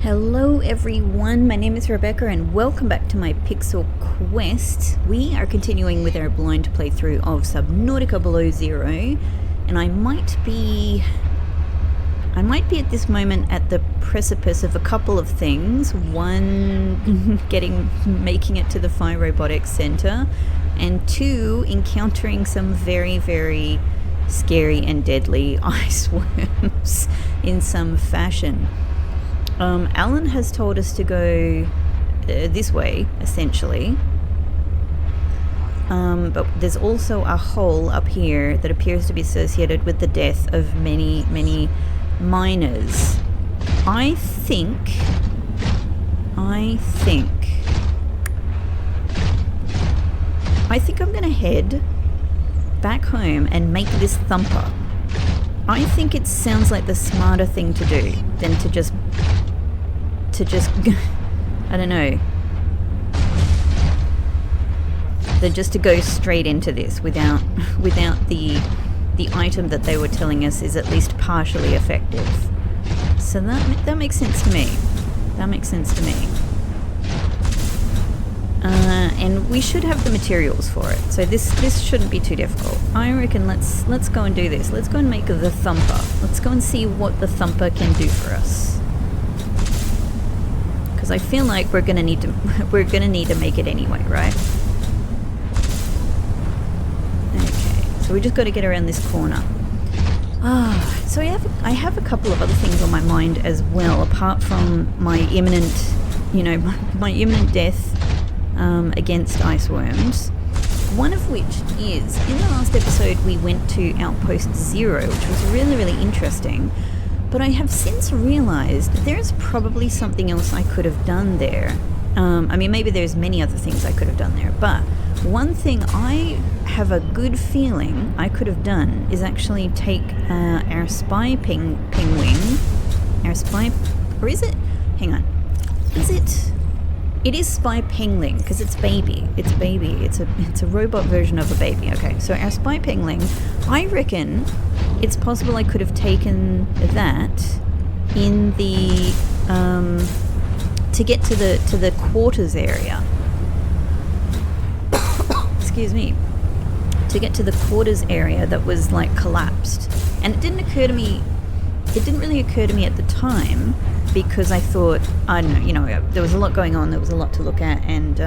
Hello everyone, my name is Rebecca and welcome back to my Pixel Quest. We are continuing with our blind playthrough of Subnautica Below Zero, and I might be at this moment at the precipice of a couple of things. One, making it to the Fire Robotics Center, and two, encountering some very, very scary and deadly ice worms in some fashion. Alan has told us to go this way, essentially. But there's also a hole up here that appears to be associated with the death of many, many miners. I think I'm gonna head back home and make this thumper. I think it sounds like the smarter thing to do than to just I don't know, than just to go straight into this without the item that they were telling us is at least partially effective. So that makes sense to me. And we should have the materials for it, so this shouldn't be too difficult. I reckon let's go and do this. Let's go and make the thumper. Let's go and see what the thumper can do for us. Because I feel like we're gonna need to make it anyway, right? Okay, so we just got to get around this corner. So I have a couple of other things on my mind as well, apart from my imminent, my imminent death against ice worms. One of which is, in the last episode we went to Outpost Zero, which was really, really interesting. But I have since realised there's probably something else I could have done there. I mean, maybe there's many other things I could have done there, but one thing I have a good feeling I could have done is actually take our spy pingwing, or is it? Hang on. Is it? It is spy pingling, because it's baby. It's a robot version of a baby. Okay, so our spy pingling, I reckon it's possible I could have taken that in the to get to the quarters area. Excuse me. To get to the quarters area that was like collapsed. And it didn't really occur to me at the time, because I thought, I don't know, there was a lot going on, there was a lot to look at, and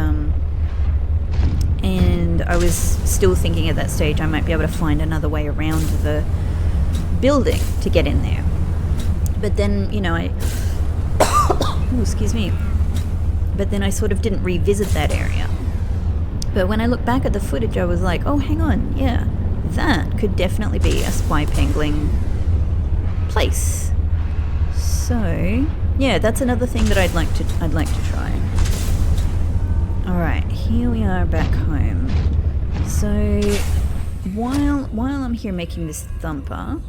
I was still thinking at that stage I might be able to find another way around the building to get in there. But then, excuse me. But then I sort of didn't revisit that area. But when I look back at the footage, I was like, oh, hang on, yeah, that could definitely be a spy pangling place. So, yeah, that's another thing that I'd like to try. Alright, here we are back home. So, while I'm here making this thumper,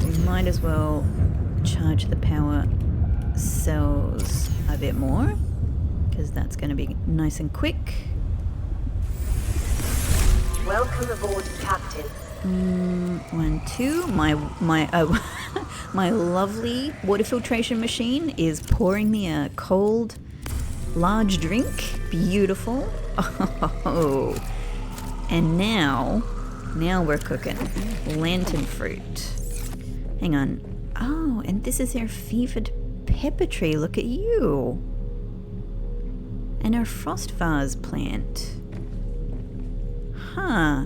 we might as well charge the power cells a bit more, because that's going to be nice and quick. Welcome aboard, Captain. 1, 2. My lovely water filtration machine is pouring me a cold, large drink. Beautiful. Oh, and now we're cooking. Lantern fruit. Hang on. Oh, and this is our fevered pepper tree. Look at you. And our frost vase plant. Huh.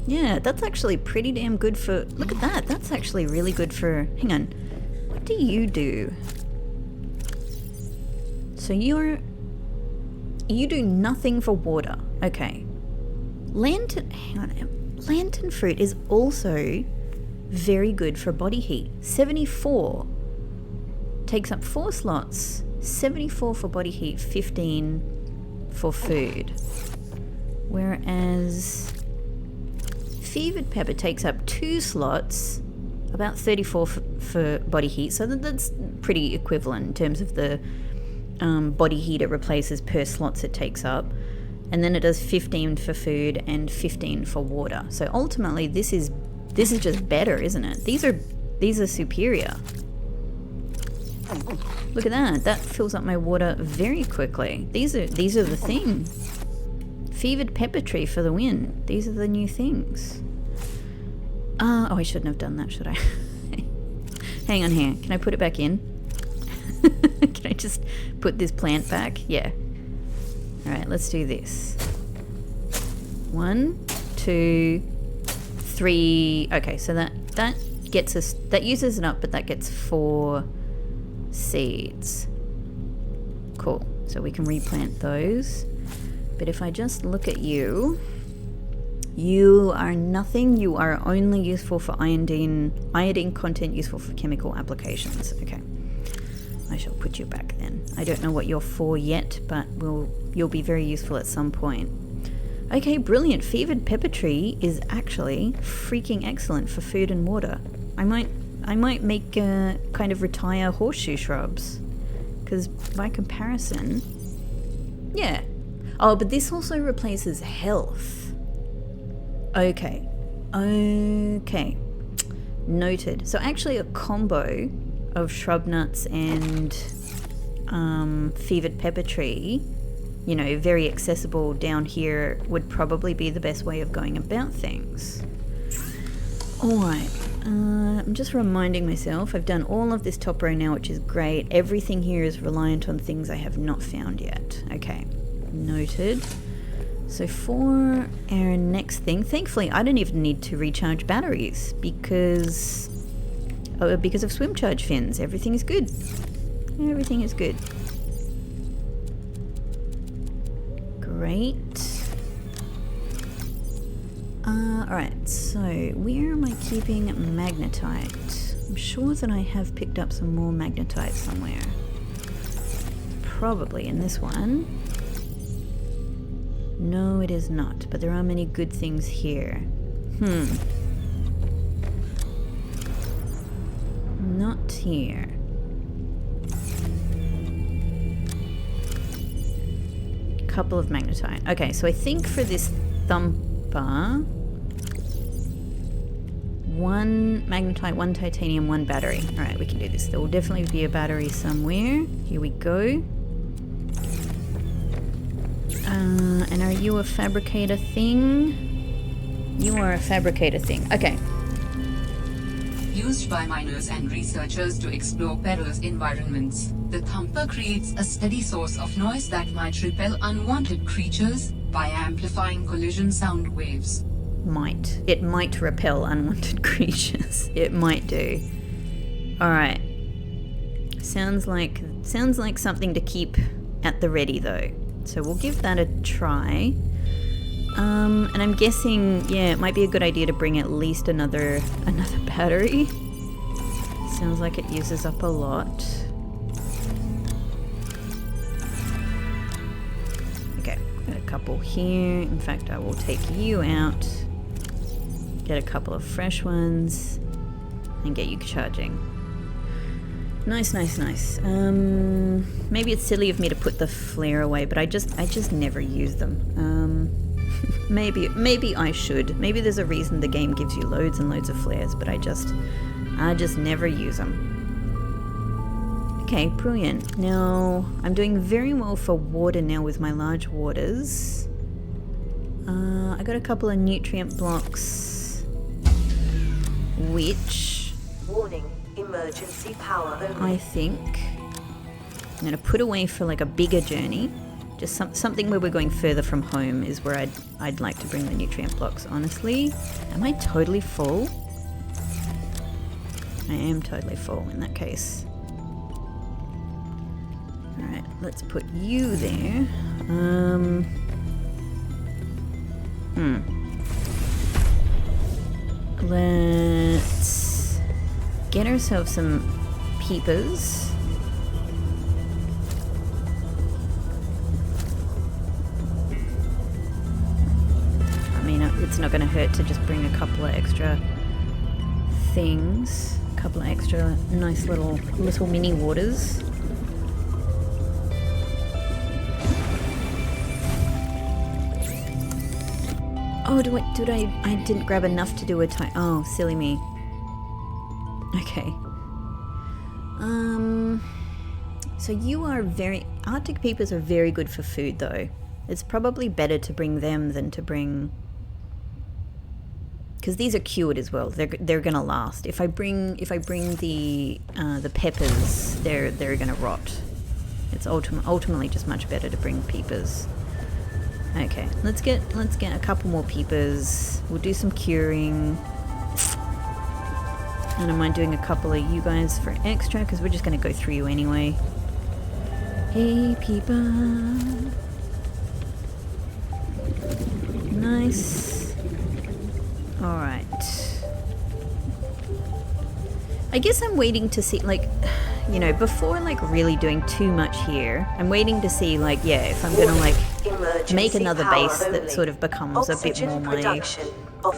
Yeah, that's actually pretty damn good for... Look at that. That's actually really good for... Hang on. What do you do? So you do nothing for water. Okay. Hang on. Lantern fruit is also very good for body heat. 74. Takes up 4 slots. 74 for body heat, 15 for food. Whereas fevered pepper takes up 2 slots, about 34 for body heat, so that's pretty equivalent in terms of the body heat it replaces per slots it takes up. And then it does 15 for food and 15 for water. So ultimately this is just better, isn't it? These are These are superior. Look at that. That fills up my water very quickly. These are the thing. Fevered pepper tree for the win. These are the new things. Oh, I shouldn't have done that, should I? Hang on here. Can I put it back in? Can I just put this plant back? Yeah. Alright, let's do this. 1, 2, 3. Okay, so that gets us, that uses it up, but that gets 4 seeds. Cool. So we can replant those. But if I just look at you, you are nothing. You are only useful for iodine content, useful for chemical applications. Okay. I shall put you back then. I don't know what you're for yet, but you'll be very useful at some point. Okay, brilliant. Fevered pepper tree is actually freaking excellent for food and water. I might make kind of retire horseshoe shrubs, because by comparison, yeah. Oh, but this also replaces health. Okay. Okay. Noted. So actually a combo of shrub nuts and fevered pepper tree, you know, very accessible down here, would probably be the best way of going about things. Alright, I'm just reminding myself, I've done all of this top row now, which is great. Everything here is reliant on things I have not found yet. Okay, noted. So for our next thing, thankfully I don't even need to recharge batteries because of swim charge fins. Everything is good. Everything is good. Great. Alright, so where am I keeping magnetite? I'm sure that I have picked up some more magnetite somewhere. Probably in this one. No, it is not, but there are many good things here. Not here. Couple of magnetite. Okay, so I think for this thumper, 1 magnetite, 1 titanium, 1 battery. Alright, we can do this. There will definitely be a battery somewhere. Here we go. And are you a fabricator thing? You are a fabricator thing. Okay. Used by miners and researchers to explore perilous environments, the thumper creates a steady source of noise that might repel unwanted creatures by amplifying collision sound waves. It might repel unwanted creatures. It might do. Alright. Sounds like something to keep at the ready though. So we'll give that a try. And I'm guessing, yeah, it might be a good idea to bring at least another battery. Sounds like it uses up a lot. Okay, got a couple here. In fact, I will take you out, get a couple of fresh ones, and get you charging. Nice, nice, nice. Maybe it's silly of me to put the flare away, but I just never use them. Maybe I should. Maybe there's a reason the game gives you loads and loads of flares, but I just never use them. Okay, brilliant. Now, I'm doing very well for water now with my large waters. I got a couple of nutrient blocks, which... Warning, emergency power only. I think I'm going to put away for like a bigger journey. Just something where we're going further from home is where I'd like to bring the nutrient blocks, honestly. Am I totally full? I am totally full in that case. Alright, let's put you there. Let's get ourselves some peepers. It's not going to hurt to just bring a couple of extra things, a couple of extra nice little mini waters. Oh, I didn't grab enough to do a oh, silly me. Okay. So you are Arctic peepers are very good for food though. It's probably better to bring them than to bring, because these are cured as well. They're gonna last. If I bring the peppers, they're gonna rot. It's ultimately just much better to bring peepers. Okay, let's get a couple more peepers. We'll do some curing. I don't mind doing a couple of you guys for extra, because we're just going to go through you anyway. Hey, peeper. Nice. Alright. I guess I'm waiting to see, like, you know, before, like, really doing too much here, I'm waiting to see, like, yeah, if I'm going to, like, make another base that sort of becomes a bit more my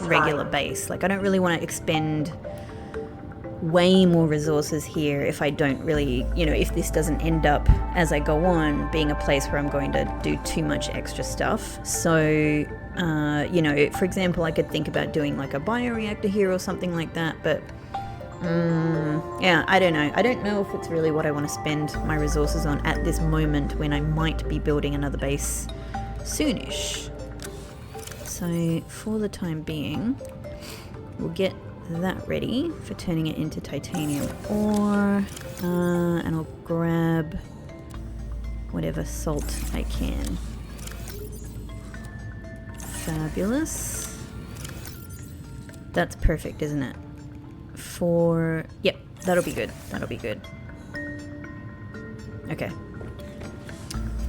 regular base. Like, I don't really want to expend way more resources here if I don't really, you know, if this doesn't end up as I go on being a place where I'm going to do too much extra stuff. So, you know, for example, I could think about doing like a bioreactor here or something like that, but yeah, I don't know. I don't know if it's really what I want to spend my resources on at this moment when I might be building another base soonish. So for the time being, we'll get that ready for turning it into titanium ore, and I'll grab whatever salt I can. Fabulous. That's perfect, isn't it? Yep, that'll be good. That'll be good. Okay.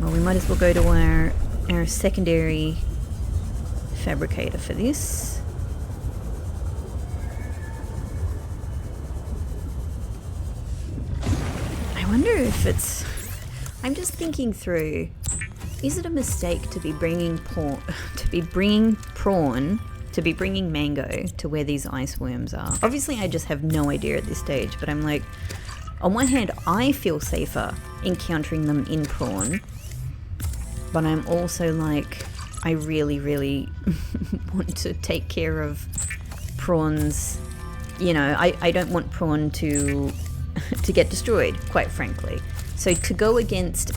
Well, we might as well go to our secondary fabricator for this. I wonder if it's... I'm just thinking through, is it a mistake to be bringing mango to where these ice worms are? Obviously I just have no idea at this stage, but I'm like, on one hand I feel safer encountering them in prawn, but I'm also like, I really want to take care of prawns. You know, I don't want prawn to get destroyed, quite frankly. So to go against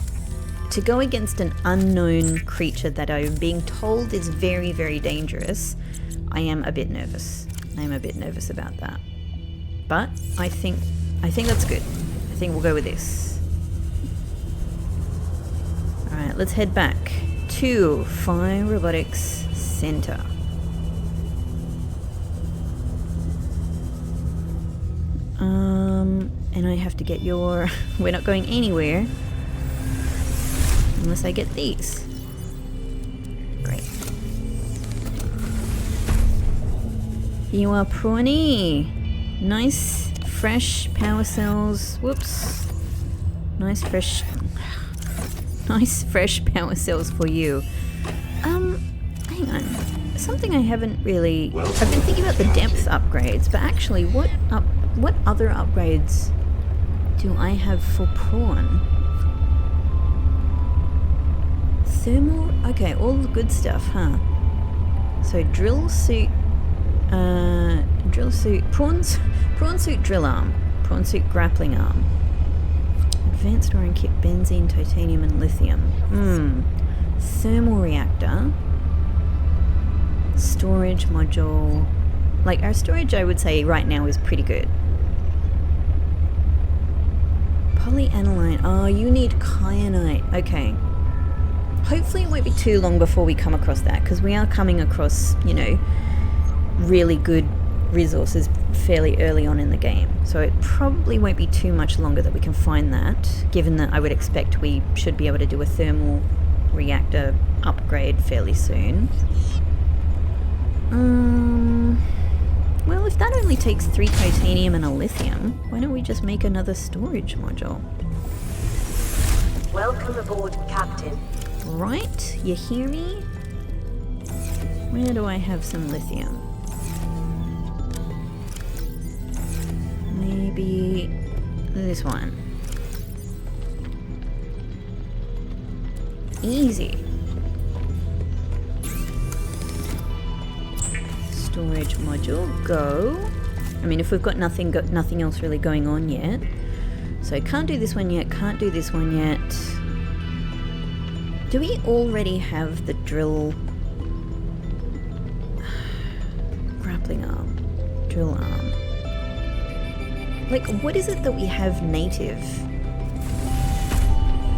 an unknown creature that I'm being told is very, very dangerous, I am a bit nervous. I'm a bit nervous about that. But I think that's good. I think we'll go with this. Alright, let's head back to Fire Robotics Center. And I have to get your... We're not going anywhere unless I get these. Great. You are prawny. Nice fresh power cells. Whoops. Nice fresh power cells for you. Hang on. Something I haven't really... I've been thinking about the depth upgrades, but actually what other upgrades do I have for prawn? Thermal? Okay, all the good stuff, huh? So prawn suit drill arm, prawn suit grappling arm, advanced storing kit, benzene, titanium and lithium. Thermal reactor, storage module. Like, our storage I would say right now is pretty good. Polyaniline. Oh, you need kyanite. Okay. Hopefully it won't be too long before we come across that, because we are coming across, you know, really good resources fairly early on in the game. So it probably won't be too much longer that we can find that, given that I would expect we should be able to do a thermal reactor upgrade fairly soon. Well, if that only takes 3 titanium and a lithium, why don't we just make another storage module? Welcome aboard, Captain. Right? You hear me? Where do I have some lithium? Maybe this one. Easy. Storage module, go. I mean, if we've got nothing else really going on yet. So can't do this one yet, can't do this one yet. Do we already have the drill? Grappling arm. Drill arm. Like, what is it that we have native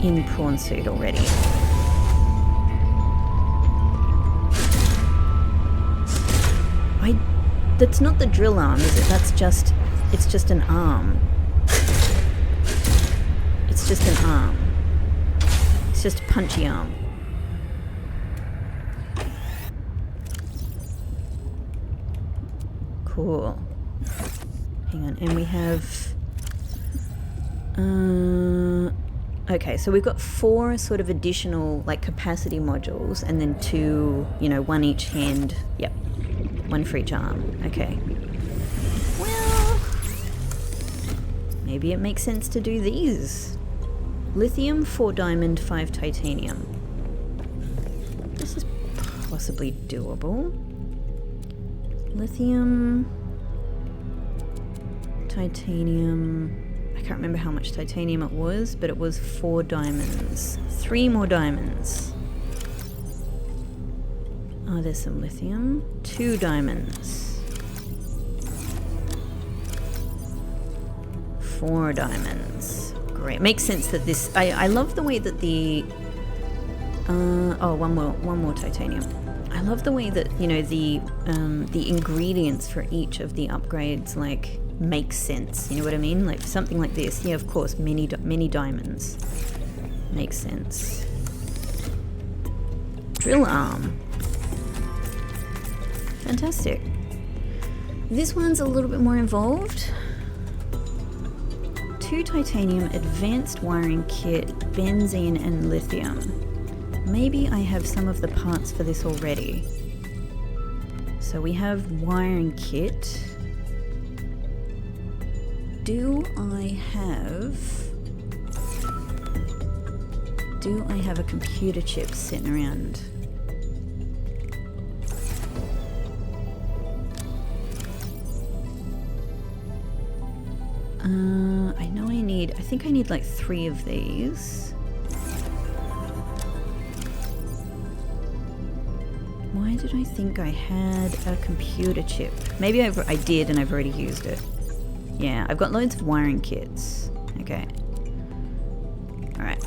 in prawn suit already? That's not the drill arm, is it? It's just an arm. It's just an arm. It's just a punchy arm. Cool. Hang on, and we have... okay, so we've got 4 sort of additional, like, capacity modules, and then 2, you know, 1 each hand. Yep. 1 for each arm. Okay. Well, maybe it makes sense to do these. Lithium, 4 diamond, 5 titanium. This is possibly doable. Lithium, titanium. I can't remember how much titanium it was, but it was 4 diamonds. 3 more diamonds. Oh, there's some lithium. 2 diamonds. 4 diamonds. Great. Makes sense that this... I love the way that the... one more titanium. I love the way that, you know, the ingredients for each of the upgrades, like, make sense. You know what I mean? Like, something like this. Yeah, of course, many diamonds. Makes sense. Drill arm. Fantastic. This one's a little bit more involved. 2 titanium, advanced wiring kit, benzene and lithium. Maybe I have some of the parts for this already. So we have wiring kit. Do I have a computer chip sitting around? I think I need like 3 of these. Why did I think I had a computer chip? Maybe I did and I've already used it. Yeah, I've got loads of wiring kits. Okay. Alright.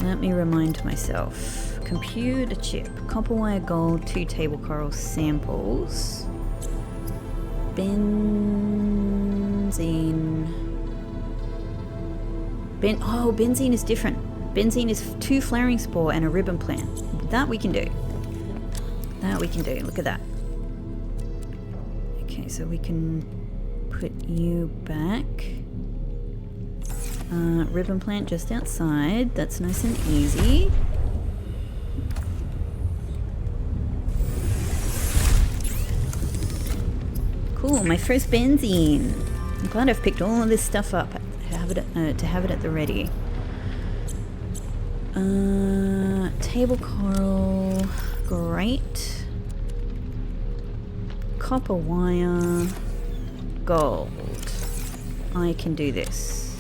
Let me remind myself. Computer chip. Copper wire gold, 2 table coral samples. Benzene. Benzene is different. Benzene is 2 flaring spore and a ribbon plant. That we can do. Look at that. Okay, so we can put you back. Ribbon plant just outside. That's nice and easy. Cool, my first benzene. I'm glad I've picked all of this stuff up to have it at the ready. Table coral, great. Copper wire, gold. I can do this.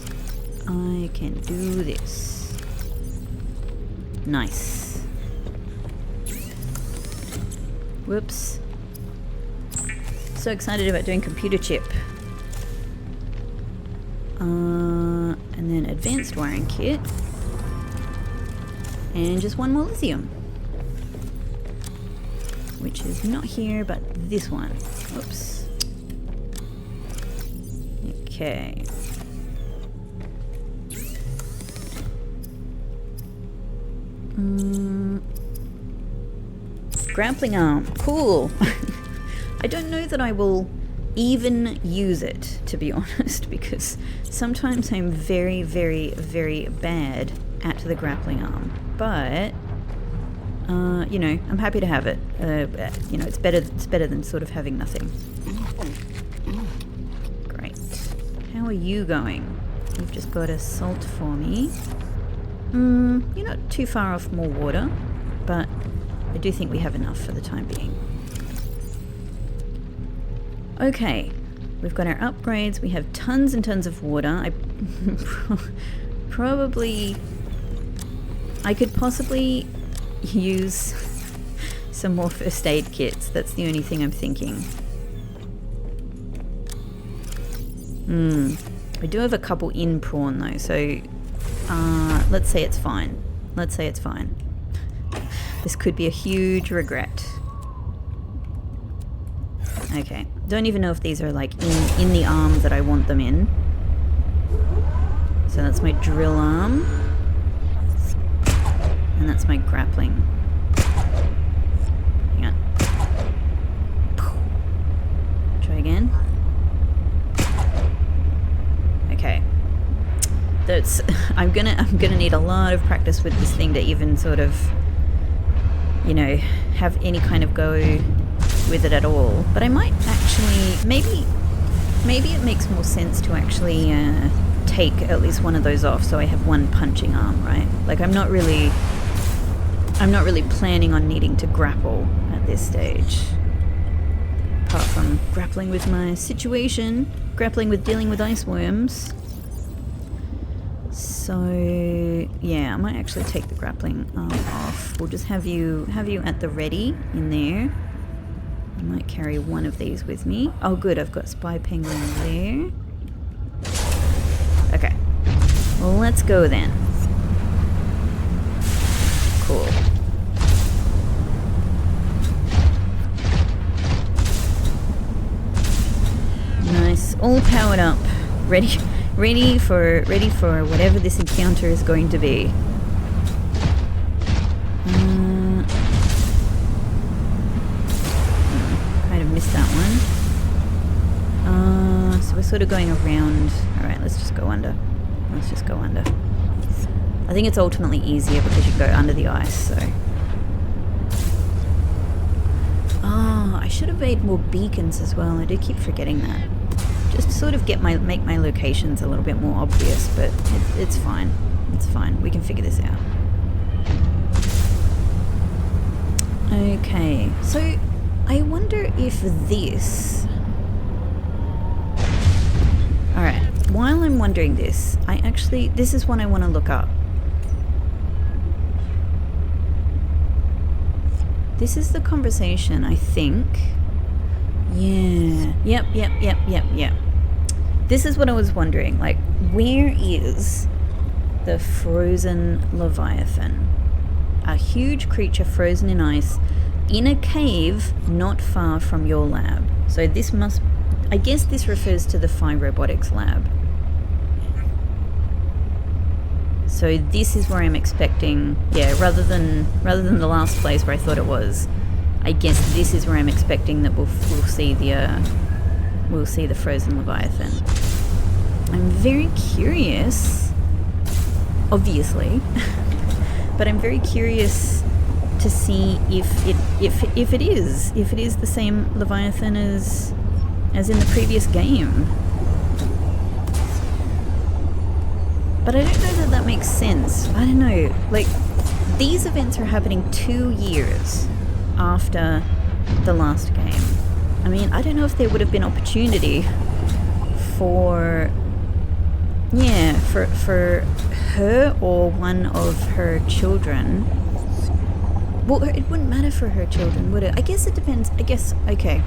Nice. Whoops. So excited about doing computer chip. And then advanced wiring kit. And just 1 more lithium. Which is not here, but this one. Oops. Okay. Grappling arm. Cool. I don't know that I will even use it, to be honest, because sometimes I'm very, very, very bad at the grappling arm. But, you know, I'm happy to have it. You know, it's better than sort of having nothing. Great. How are you going? You've just got a salt for me. You're not too far off more water, but I do think we have enough for the time being. Okay, we've got our upgrades. We have tons and tons of water. I could possibly use some more first aid kits. That's the only thing I'm thinking. I do have a couple in prawn though, so let's say it's fine. Let's say it's fine. This could be a huge regret. Okay, don't even know if these are like in the arm that I want them in. So that's my drill arm. And that's my grappling. Hang on. Try again. Okay. That's I'm gonna need a lot of practice with this thing to even sort of, you know, have any kind of go with it at all. But I might actually maybe it makes more sense to actually take at least one of those off so I have one punching arm, right? Like I'm not really planning on needing to grapple at this stage. Apart from grappling with my situation, grappling with dealing with ice worms. So yeah, I might actually take the grappling arm off. We'll just have you at the ready in there. I might carry one of these with me. Oh good, I've got Spy Penguin there. Okay. Well, let's go then. Cool. Nice. All powered up. Ready for whatever this encounter is going to be. Kind of missed that one. So we're sort of going around. Alright, let's just go under. Let's just go under. I think it's ultimately easier because you go under the ice, so. Oh, I should have made more beacons as well. I do keep forgetting that. Just to sort of make my locations a little bit more obvious, but it's fine. It's fine. We can figure this out. Okay, so I wonder if this... Alright, while I'm wondering this, this is one I want to look up. This is the conversation, I think. Yeah. Yep. This is what I was wondering. Like, where is the frozen Leviathan? A huge creature frozen in ice in a cave not far from your lab. So this must... I guess this refers to the Phi Robotics lab. So this is where I'm expecting... Yeah, rather than the last place where I thought it was... I guess this is where I'm expecting that we'll see the frozen Leviathan. I'm very curious, obviously, but I'm very curious to see if it is the same Leviathan as in the previous game. But I don't know that makes sense. I don't know. Like, these events are happening 2 years after the last game. I mean, I don't know if there would have been opportunity for her or one of her children. Well, it wouldn't matter for her children, would it? I guess it depends. I guess, okay.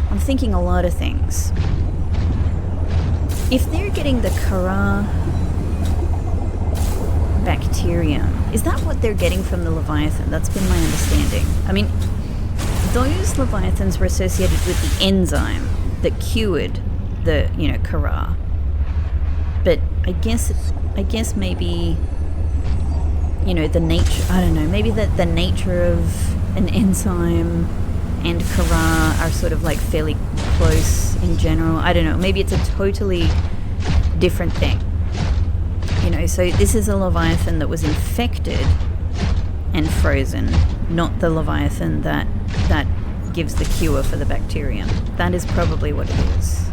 I'm thinking a lot of things. If they're getting the Kara bacterium, is that what they're getting from the Leviathan? That's been my understanding. I mean, those Leviathans were associated with the enzyme that cured the, Kara. But I guess maybe, the nature, I don't know, maybe that the nature of an enzyme and Kara are sort of like fairly close in general. I don't know, maybe it's a totally different thing. So this is a Leviathan that was infected and frozen, not the Leviathan that gives the cure for the bacterium. That is probably what it is.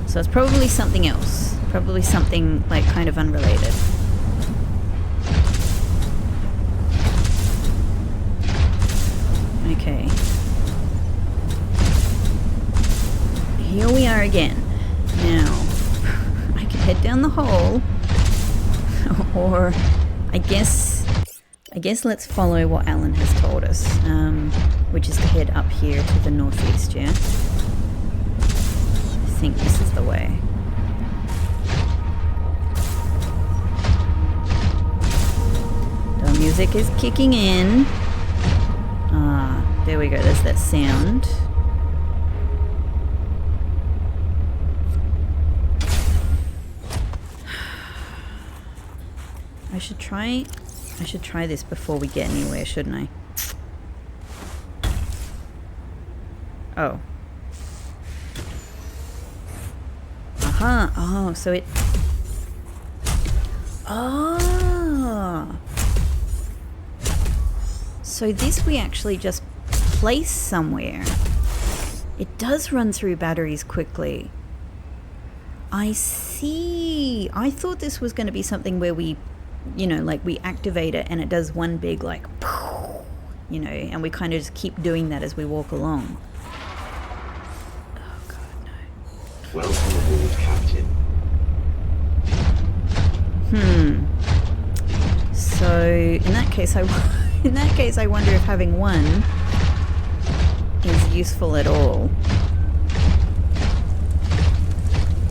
So it's probably something else. Probably something like kind of unrelated. Okay. here we are again. Now, I can head down the hole, or I guess let's follow what Alan has told us, which is to head up here to the northeast, yeah? I think this is the way. The music is kicking in. Ah, there we go, there's that sound. I should try this before we get anywhere, shouldn't I? Oh. Aha. Oh, so it... Oh. So this we actually just place somewhere. It does run through batteries quickly. I see. I thought this was going to be something where we, you know, like we activate it and it does one big like, you know, and we kind of just keep doing that as we walk along. Oh God, no. Welcome aboard, Captain. So in that case, I wonder if having one is useful at all.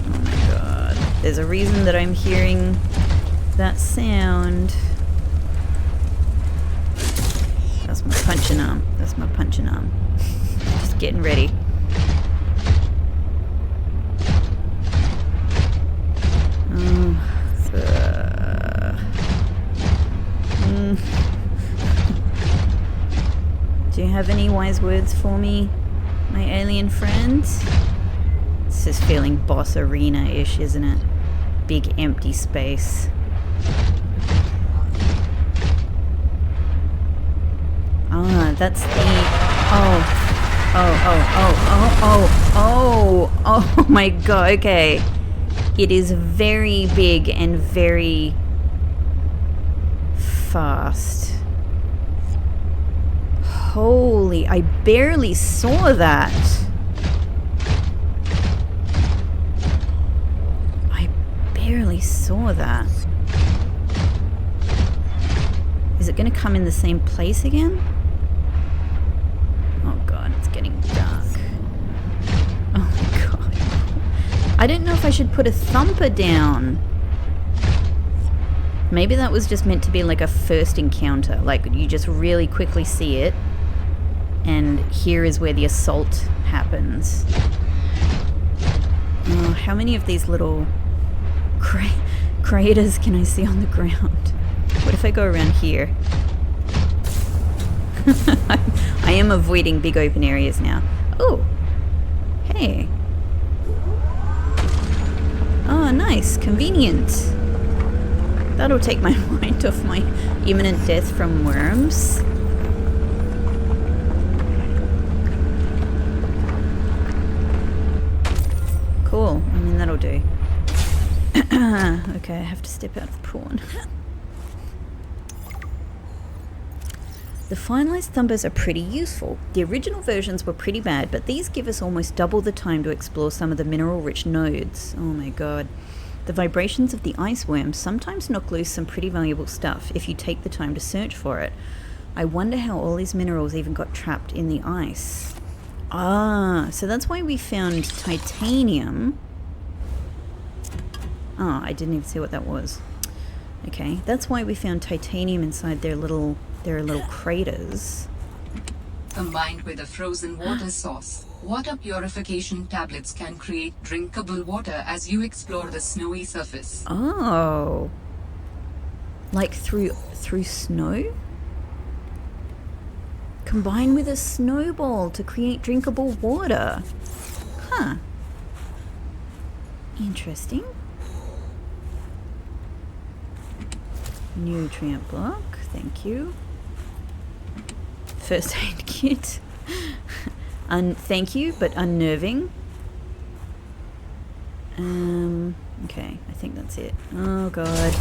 Oh my God! There's a reason that I'm hearing that sound. That's my punching arm. That's my punching arm. Just getting ready. Do you have any wise words for me, my alien friends? This is feeling boss arena-ish, isn't it? Big empty space. Ah, that's the... Oh my God, okay. It is very big and very fast. Holy, I barely saw that. I barely saw that. Is it going to come in the same place again? Oh God, it's getting dark. Oh my God. I don't know if I should put a thumper down. Maybe that was just meant to be like a first encounter. Like you just really quickly see it. And here is where the assault happens. Oh, how many of these little craters can I see on the ground? What if I go around here? I am avoiding big open areas now. Oh, hey. Oh, nice. Convenient. That'll take my mind off my imminent death from worms. Cool. I mean, that'll do. Okay, I have to step out of porn. The finalized thumpers are pretty useful. The original versions were pretty bad, but these give us almost double the time to explore some of the mineral-rich nodes. Oh my God. The vibrations of the ice worms sometimes knock loose some pretty valuable stuff if you take the time to search for it. I wonder how all these minerals even got trapped in the ice. Ah, so that's why we found titanium. Oh, I didn't even see what that was. Okay, that's why we found titanium inside their little craters. Combined with a frozen water source, water purification tablets can create drinkable water as you explore the snowy surface. Oh. Like through snow? Combine with a snowball to create drinkable water. Huh. Interesting. Nutrient block, thank you. First aid kit. Thank you, but unnerving. Okay, I think that's it. Oh God.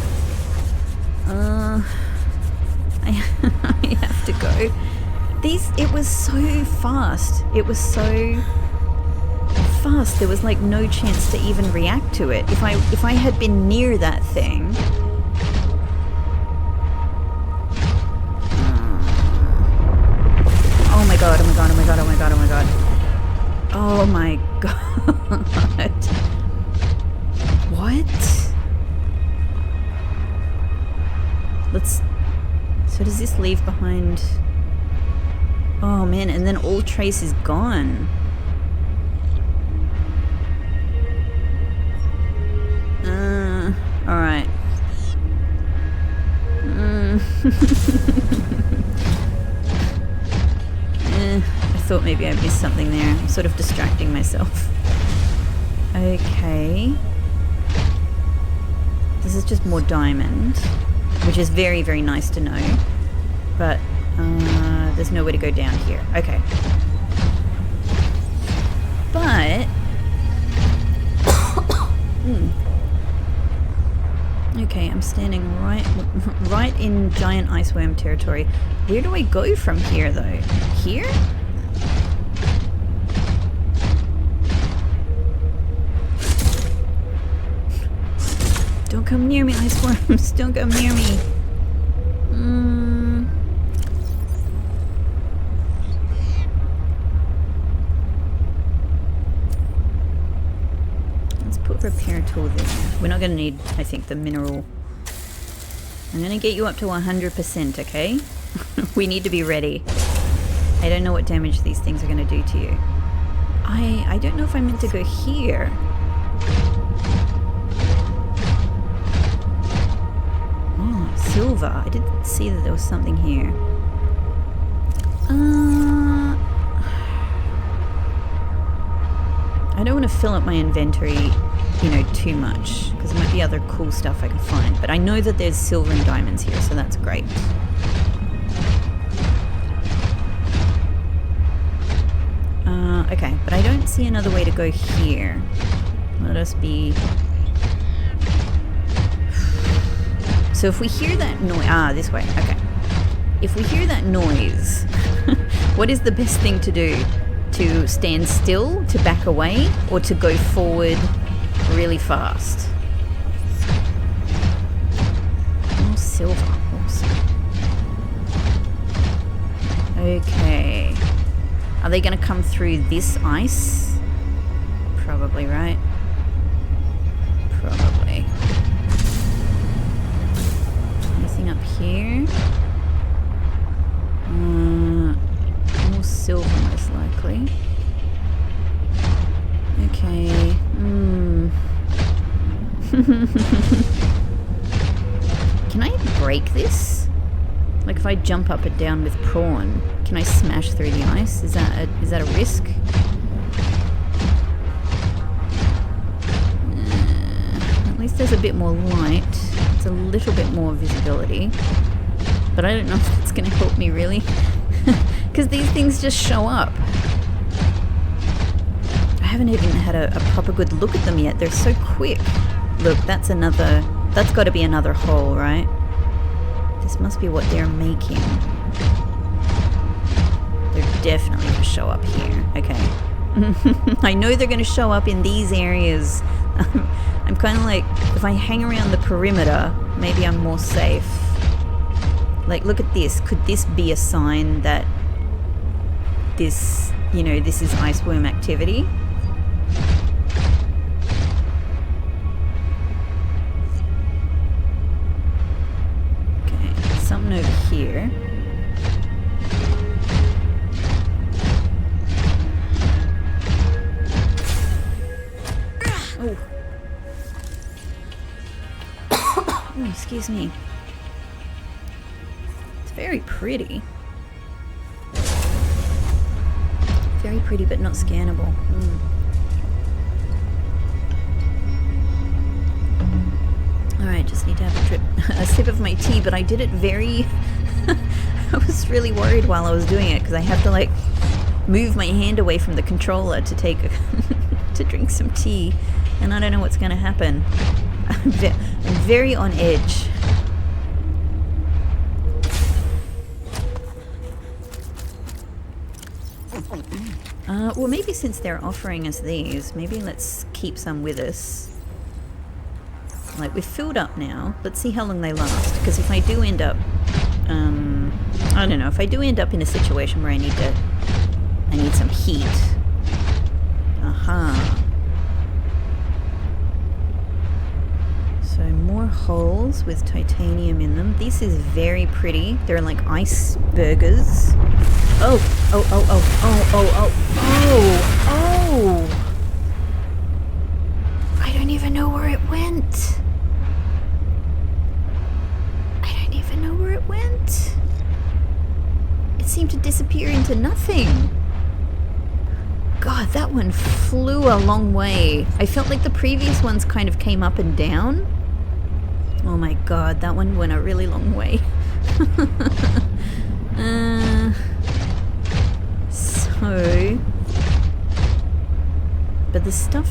I have to go. It was so fast. It was so fast. fast, there was like no chance to even react to it. If I had been near that thing. Oh my god, oh my god, oh my god, oh my god, oh my god. Oh my god. What? Let's... So does this leave behind... Oh man, and then all trace is gone. Alright. I thought maybe I missed something there. I'm sort of distracting myself. Okay. This is just more diamond, which is very, very nice to know. But there's nowhere to go down here. Okay. But... Okay, I'm standing right in giant iceworm territory. Where do I go from here, though? Here? Don't come near me, iceworms. Don't come near me. Let's put repair tool there. We're not going to need, I think, the mineral. I'm going to get you up to 100%, okay? We need to be ready. I don't know what damage these things are going to do to you. I don't know if I'm meant to go here. Silver. I didn't see that there was something here. I don't want to fill up my inventory, you know, too much, because there might be other cool stuff I can find. But I know that there's silver and diamonds here, so that's great. Okay, but I don't see another way to go here. Let us be... So if we hear that noise... this way, okay. If we hear that noise, what is the best thing to do? To stand still, to back away, or to go forward really fast? Oh, silver. Awesome. Okay. Are they going to come through this ice? Probably, right? Probably. Up here. More silver, most likely. Okay. Can I break this? Like if I jump up and down with prawn, can I smash through the ice? Is that a risk? At least there's a bit more light. A little bit more visibility, but I don't know if it's going to help me really, because these things just show up. I haven't even had a proper good look at them yet. They're so quick. Look, that's got to be another hole, right? This must be what they're making. They're definitely going to show up here. Okay. I know they're going to show up in these areas. I'm kind of like, if I hang around the perimeter, maybe I'm more safe. Like, look at this. Could this be a sign that this, you know, this is iceworm activity? Okay, something over here. Oh. Oh, excuse me. It's very pretty. Very pretty, but not scannable. Alright, just need to have a sip of my tea, but I did it very... I was really worried while I was doing it, because I have to, like, move my hand away from the controller to take to drink some tea, and I don't know what's going to happen. I'm very on edge. Well, maybe since they're offering us these, maybe let's keep some with us. Like, we've filled up now. Let's see how long they last. Because if I do end up... I don't know. If I do end up in a situation where I need some heat. Aha. So more holes with titanium in them. This is very pretty. They're like ice burgers. Oh, oh, oh, oh, oh, oh, oh, oh, oh. I don't even know where it went. I don't even know where it went. It seemed to disappear into nothing. God, that one flew a long way. I felt like the previous ones kind of came up and down. Oh my god, that one went a really long way. But the stuff,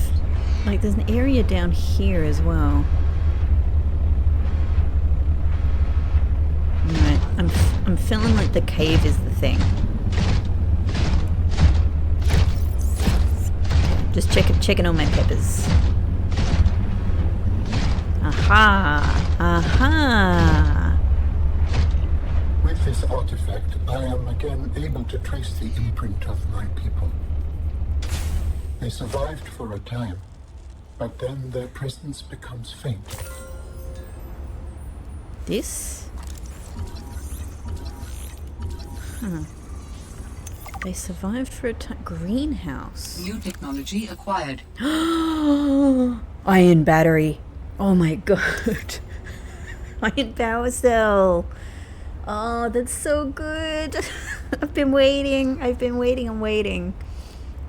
like there's an area down here as well. Right, I'm feeling like the cave is the thing. Just checking on my peppers. Aha! Aha! With this artifact, I am again able to trace the imprint of my people. They survived for a time, but then their presence becomes faint. This? Huh. They survived for a time. Greenhouse. New technology acquired. Iron battery. Oh my god. Iron power cell. Oh, that's so good. I've been waiting and waiting.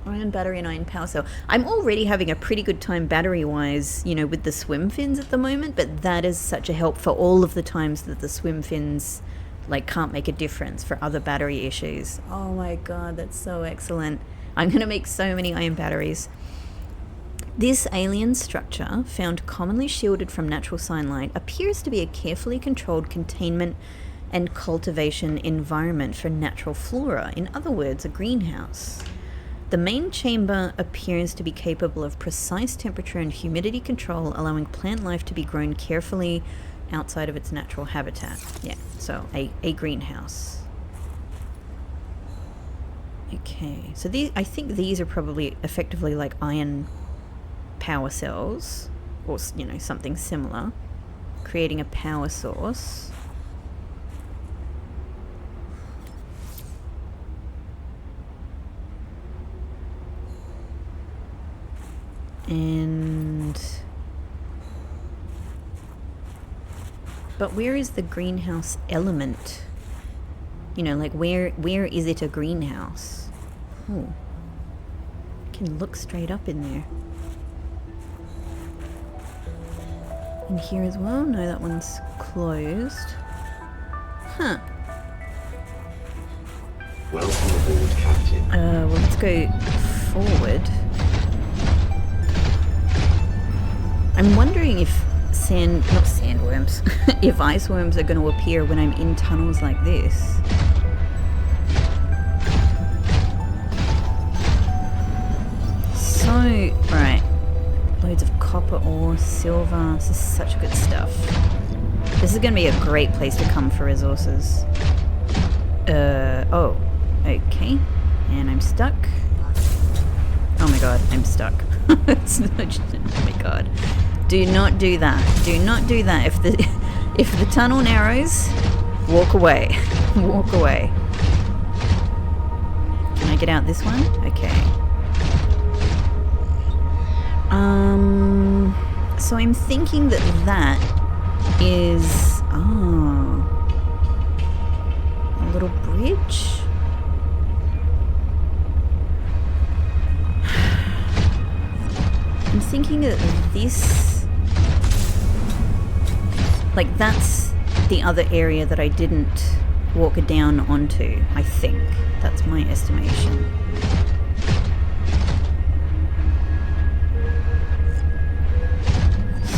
Iron battery and iron power cell. I'm already having a pretty good time battery-wise, you know, with the swim fins at the moment, but that is such a help for all of the times that the swim fins, like, can't make a difference for other battery issues. Oh my god, that's so excellent. I'm going to make so many iron batteries. This alien structure, found commonly shielded from natural sunlight, appears to be a carefully controlled containment and cultivation environment for natural flora. In other words, a greenhouse. The main chamber appears to be capable of precise temperature and humidity control, allowing plant life to be grown carefully outside of its natural habitat. Yeah, so a greenhouse. Okay, so these, I think these are probably effectively like iron power cells, or, you know, something similar, creating a power source. But where is the greenhouse element? You know, like where is it a greenhouse? Oh, I can look straight up in there. In here as well? No, that one's closed. Huh. Welcome aboard, Captain. Well, let's go forward. I'm wondering if not sandworms, if ice worms are going to appear when I'm in tunnels like this. So, right. Loads of copper ore, silver. This is such good stuff. This is going to be a great place to come for resources. Oh. Okay. And I'm stuck. Oh my god, I'm stuck. It's not just, oh my god. Do not do that. Do not do that. If the tunnel narrows, walk away. Walk away. Can I get out this one? Okay. So I'm thinking that is a little bridge. I'm thinking that this, like, that's the other area that I didn't walk down onto, I think. That's my estimation.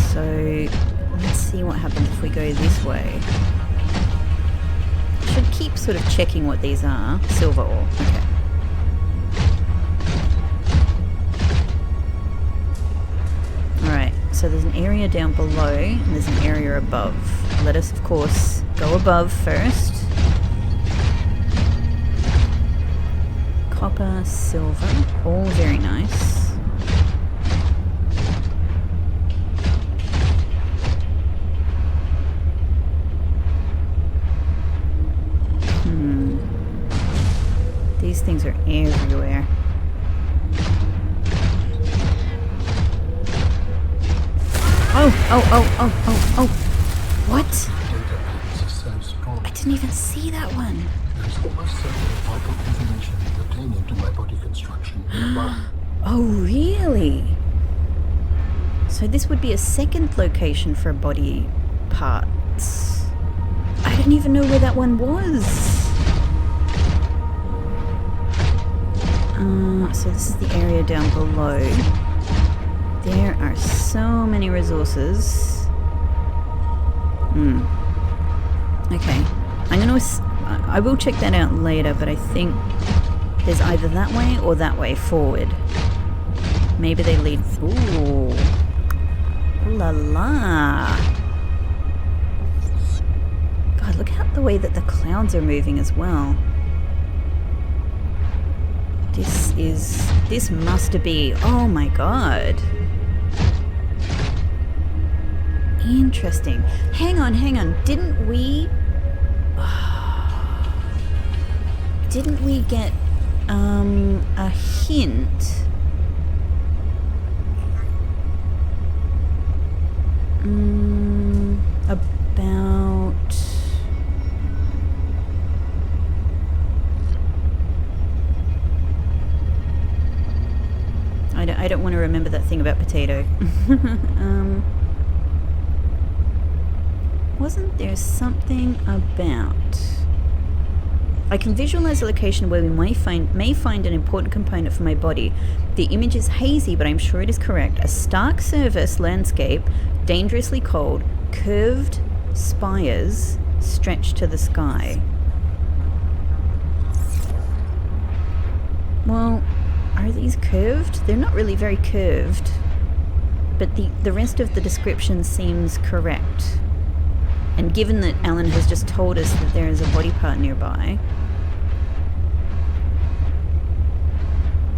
So, let's see what happens if we go this way. Should keep sort of checking what these are. Silver ore, okay. So there's an area down below and there's an area above. Let us, of course, go above first. Copper, silver, all very nice. These things are everywhere. Oh. What? Data is so strong. I didn't even see that one. There's almost certain vital information pertaining to my body construction nearby. Oh, really? So this would be a second location for body parts. I didn't even know where that one was. So this is the area down below. There are so many resources. Okay. I will check that out later, but I think there's either that way or that way forward. Maybe they lead... Ooh. Ooh la la. God, look at the way that the clouds are moving as well. This must be... Oh my god. Interesting. Hang on. Didn't we get a hint about I don't want to remember that thing about potato. Wasn't there something about... I can visualize a location where we may find an important component for my body. The image is hazy, but I'm sure it is correct. A stark surface landscape, dangerously cold, curved spires stretch to the sky. Well, are these curved? They're not really very curved, but the rest of the description seems correct. And given that Alan has just told us that there is a body part nearby,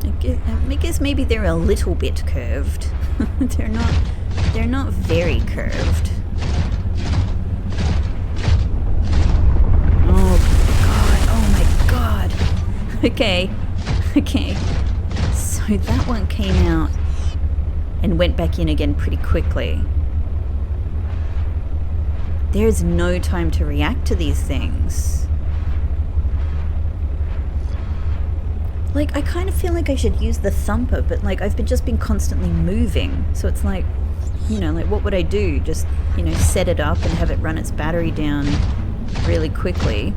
I guess maybe they're a little bit curved. They're not very curved. Oh my god. Okay. So that one came out and went back in again pretty quickly. There's no time to react to these things. Like, I kind of feel like I should use the thumper, but like I've just been constantly moving. So it's like, like what would I do? Just, set it up and have it run its battery down really quickly.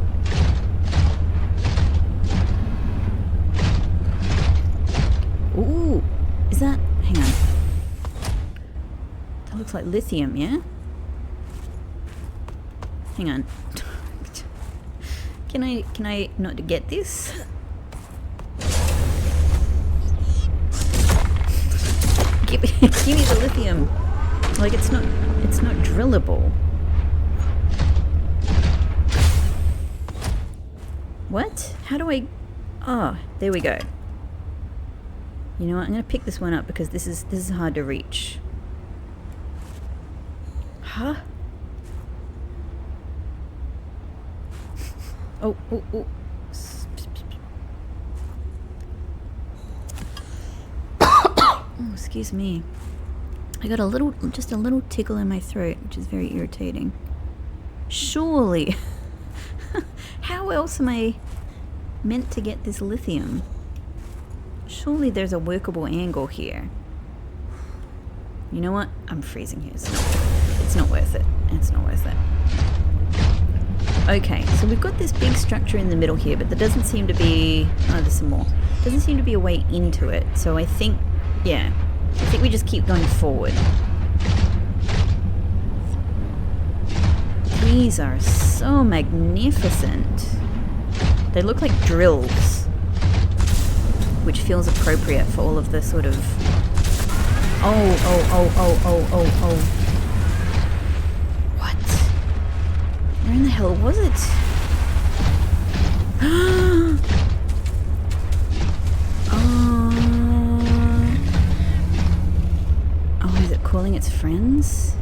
Ooh, is that, hang on. That looks like lithium, yeah? Hang on. Can I not get this? Give me the lithium. Like it's not drillable. What? How do I... Oh, there we go. You know what? I'm gonna pick this one up because this is hard to reach. Huh? Oh. Oh, excuse me. I got just a little tickle in my throat, which is very irritating. Surely. How else am I meant to get this lithium? Surely there's a workable angle here. You know what? I'm freezing here. It's not worth it. It's not worth it. Okay, so we've got this big structure in the middle here, but there doesn't seem to be... Oh, there's some more. Doesn't seem to be a way into it, so I think... Yeah, I think we just keep going forward. These are so magnificent. They look like drills, which feels appropriate for all of the sort of Oh. What? Where in the hell was it? Oh, is it calling its friends?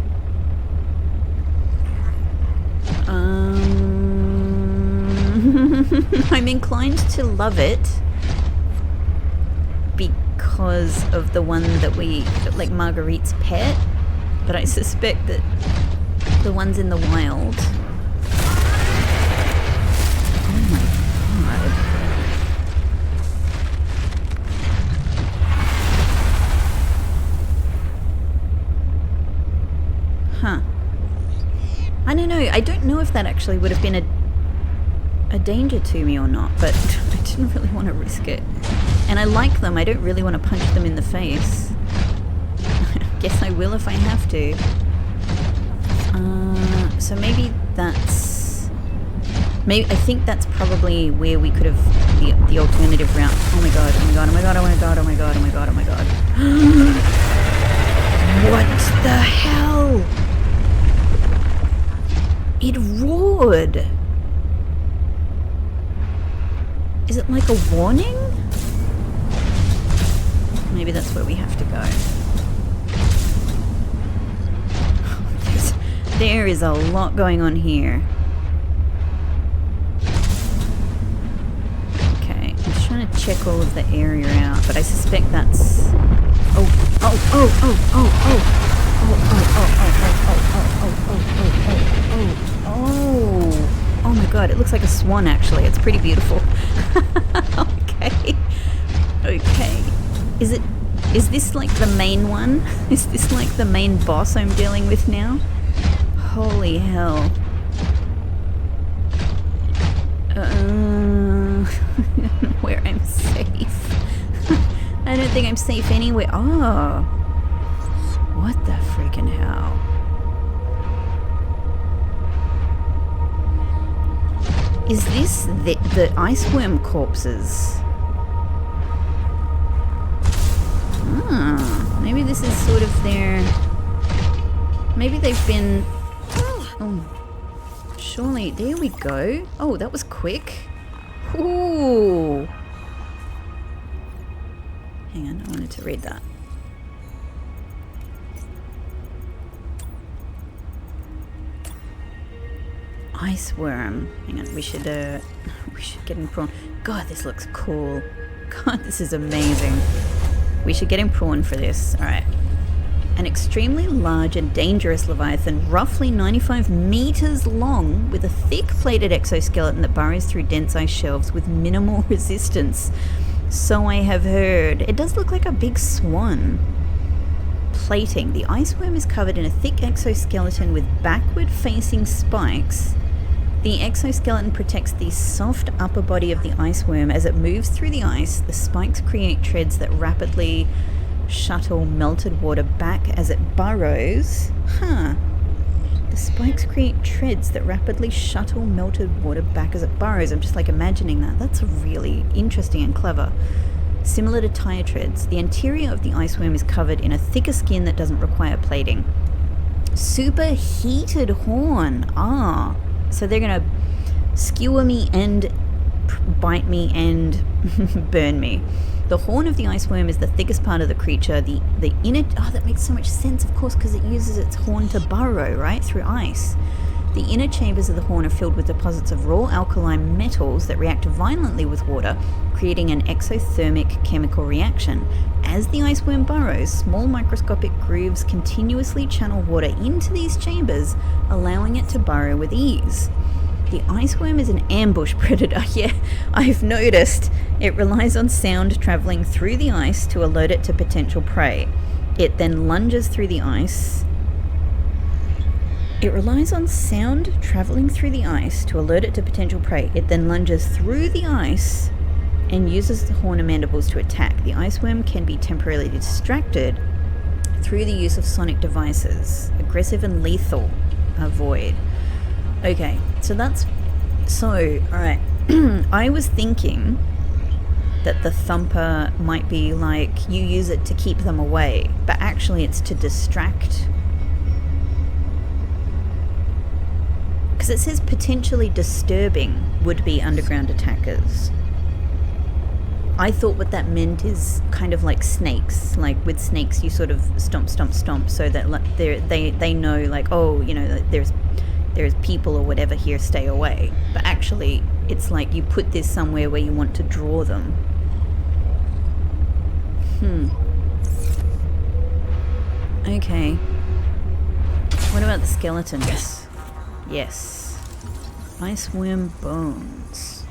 I'm inclined to love it because of the one that we, like Marguerite's pet, but I suspect that the ones in the wild. Oh my god. Huh. I don't know. I don't know if that actually would have been a danger to me or not, but I didn't really want to risk it. And I like them. I don't really want to punch them in the face. Guess I will if I have to. So maybe that's... I think that's probably where we could have the alternative route. Oh my god, oh my god, oh my god, oh my god, oh my god, oh my god, oh my god. What the hell? It roared. Is it like a warning? Maybe that's where we have to go. There is a lot going on here. Okay, I'm just trying to check all of the area out, but I suspect that's... Oh. Oh my god, it looks like a swan actually. It's pretty beautiful. Okay. Is this like the main one? Is this like the main boss I'm dealing with now? Holy hell. Where I'm safe. I don't think I'm safe anywhere. Oh. What the freaking hell? Is this the iceworm corpses? Maybe this is sort of their... Maybe they've been... Oh, surely... There we go. Oh, that was quick. Ooh. Hang on, I wanted to read that. Iceworm. Hang on, we should get him prawn. God, this looks cool. God, this is amazing. We should get him prawn for this. Alright. An extremely large and dangerous leviathan, roughly 95 meters long, with a thick plated exoskeleton that burrows through dense ice shelves with minimal resistance. So I have heard. It does look like a big swan. Plating. The iceworm is covered in a thick exoskeleton with backward-facing spikes. The exoskeleton protects the soft upper body of the iceworm as it moves through the ice. The spikes create treads that rapidly shuttle melted water back as it burrows. The spikes create treads that rapidly shuttle melted water back as it burrows. I'm just like imagining that. That's really interesting and clever. Similar to tire treads, the interior of the iceworm is covered in a thicker skin that doesn't require plating. Superheated horn. So they're gonna skewer me and bite me and burn me. The horn of the iceworm is the thickest part of the creature. The inner... Oh, that makes so much sense, of course, because it uses its horn to burrow, right, through ice. The inner chambers of the horn are filled with deposits of raw alkaline metals that react violently with water, creating an exothermic chemical reaction. As the iceworm burrows, small microscopic grooves continuously channel water into these chambers, allowing it to burrow with ease. The iceworm is an ambush predator. Yeah, I've noticed. It relies on sound traveling through the ice to alert it to potential prey. It then lunges through the ice. It relies on sound traveling through the ice to alert it to potential prey. It then lunges through the ice and uses the horn and mandibles to attack. The iceworm can be temporarily distracted through the use of sonic devices. Aggressive and lethal. Avoid. Okay, so that's... So, alright. I was thinking that the thumper might be like, you use it to keep them away, but actually it's to distract. Because it says potentially disturbing would-be underground attackers. I thought what that meant is kind of like snakes. Like with snakes, you sort of stomp, stomp, stomp, so that like they know, like, oh, you know, there's people or whatever here, stay away. But actually, it's like you put this somewhere where you want to draw them. Okay. What about the skeletons? Yes. Iceworm bones.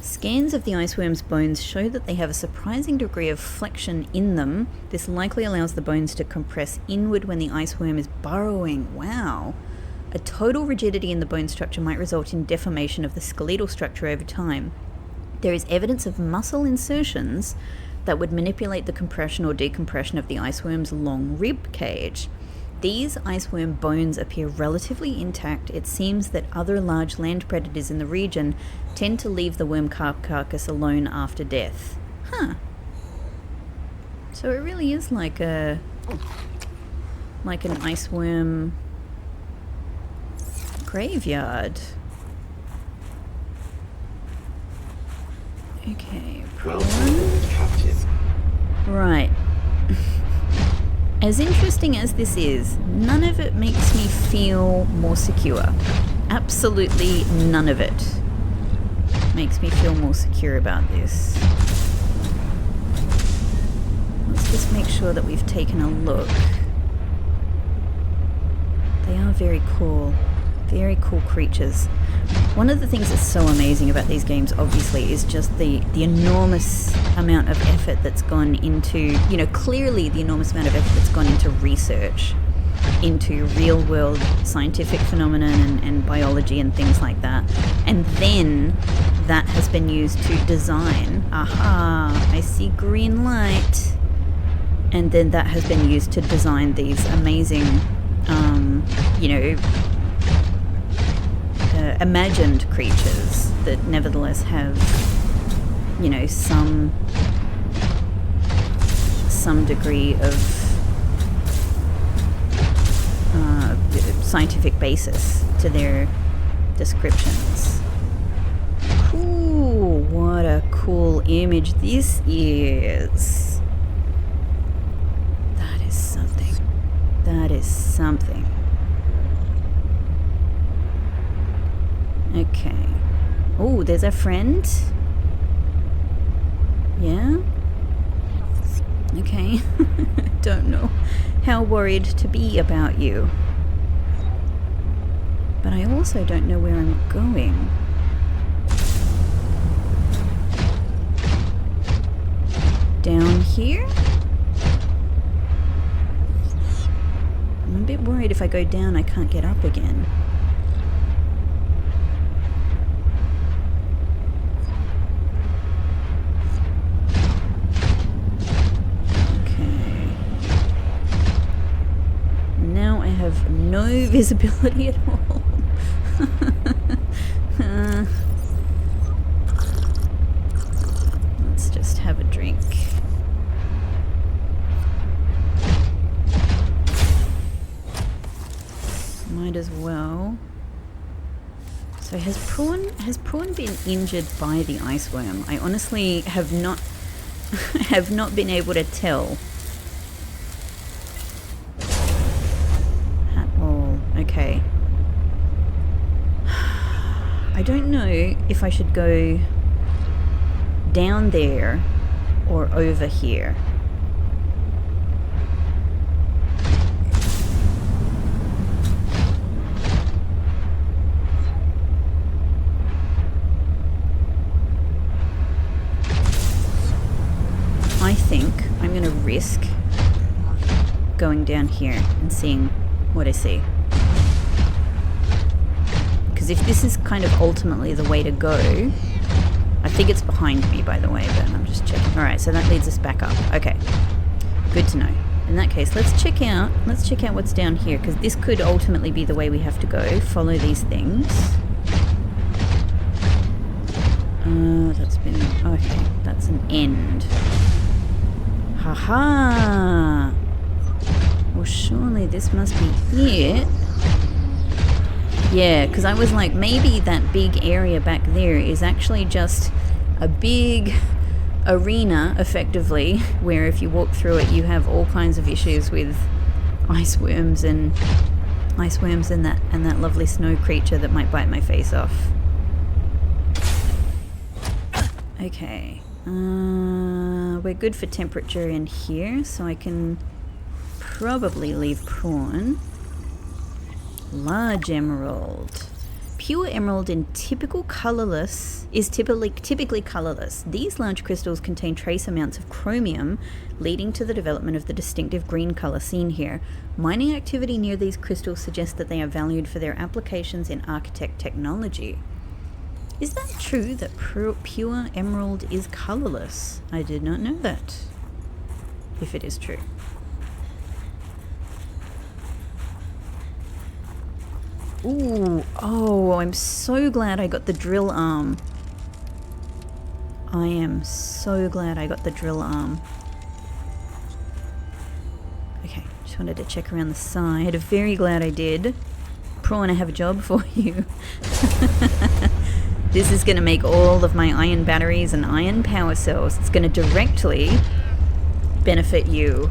Scans of the iceworm's bones show that they have a surprising degree of flexion in them. This likely allows the bones to compress inward when the iceworm is burrowing. Wow. A total rigidity in the bone structure might result in deformation of the skeletal structure over time. There is evidence of muscle insertions that would manipulate the compression or decompression of the iceworm's long rib cage. These iceworm bones appear relatively intact. It seems that other large land predators in the region tend to leave the worm carcass alone after death. Huh. So it really is like an iceworm graveyard. Okay. Welcome, Captain. Right. As interesting as this is, none of it makes me feel more secure. Absolutely none of it makes me feel more secure about this. Let's just make sure that we've taken a look. They are very cool. Very cool creatures. One of the things that's so amazing about these games, obviously, is just the enormous amount of effort that's gone into, you know, clearly the enormous amount of effort that's gone into research, into real world scientific phenomenon and biology and things like that. And then that has been used to design, aha, I see green light. And then that has been used to design these amazing, you know, imagined creatures that nevertheless have, you know, some degree of scientific basis to their descriptions. Ooh, what a cool image this is. That is something. That is something. Okay. Oh, there's a friend. Yeah? Okay. Don't know how worried to be about you. But I also don't know where I'm going. Down here? I'm a bit worried if I go down I can't get up again. No visibility at all. Let's just have a drink. Might as well. So has Prawn been injured by the iceworm? I honestly have not been able to tell. Okay. I don't know if I should go down there or over here. I think I'm going to risk going down here and seeing what I see. If this is kind of ultimately the way to go, I think it's behind me, by the way, but I'm just checking. Alright, so that leads us back up. Okay, good to know. In that case, let's check out what's down here, because this could ultimately be the way we have to go. Follow these things. That's been... Okay, that's an end. Haha! Well, surely this must be it. Yeah, because I was like, maybe that big area back there is actually just a big arena, effectively, where if you walk through it, you have all kinds of issues with ice worms and that lovely snow creature that might bite my face off. Okay, we're good for temperature in here, so I can probably leave prawn. Large emerald. Pure emerald in typical colorless is typically colorless. These large crystals contain trace amounts of chromium, leading to the development of the distinctive green color seen here. Mining activity near these crystals suggests that they are valued for their applications in architect technology. Is that true that pure emerald is colorless? I did not know that. If it is true. Ooh, oh, I'm so glad I got the drill arm. I am so glad I got the drill arm. Okay, just wanted to check around the side. Very glad I did. Prawn, I have a job for you. This is going to make all of my iron batteries and iron power cells. It's going to directly benefit you.